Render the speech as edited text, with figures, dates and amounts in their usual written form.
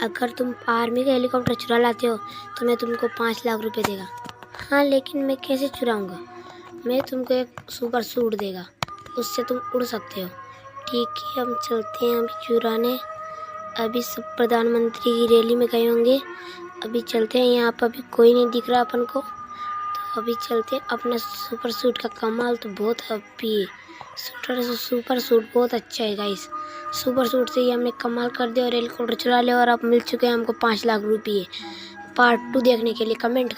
अगर तुम आर्मी का हेलीकॉप्टर चुरा लाते हो तो मैं तुमको 5 लाख रुपए देगा। हाँ, लेकिन मैं कैसे चुराऊँगा? मैं तुमको एक सुपर सूट देगा, उससे तुम उड़ सकते हो। ठीक है, हम चलते हैं अभी चुराने। अभी सब प्रधानमंत्री की रैली में गए होंगे। अभी चलते हैं, यहाँ पर अभी कोई नहीं दिख रहा अपन को, तो अभी चलते हैं। अपना सुपर सूट का कमाल तो बहुत अभी है। सुपर सूट बहुत अच्छा है गाइस। सुपर सूट से ही हमने कमाल कर दिया और हेलीकॉप्टर चुरा लिया और अब मिल चुके हैं हमको 5 लाख रुपये। पार्ट 2 देखने के लिए कमेंट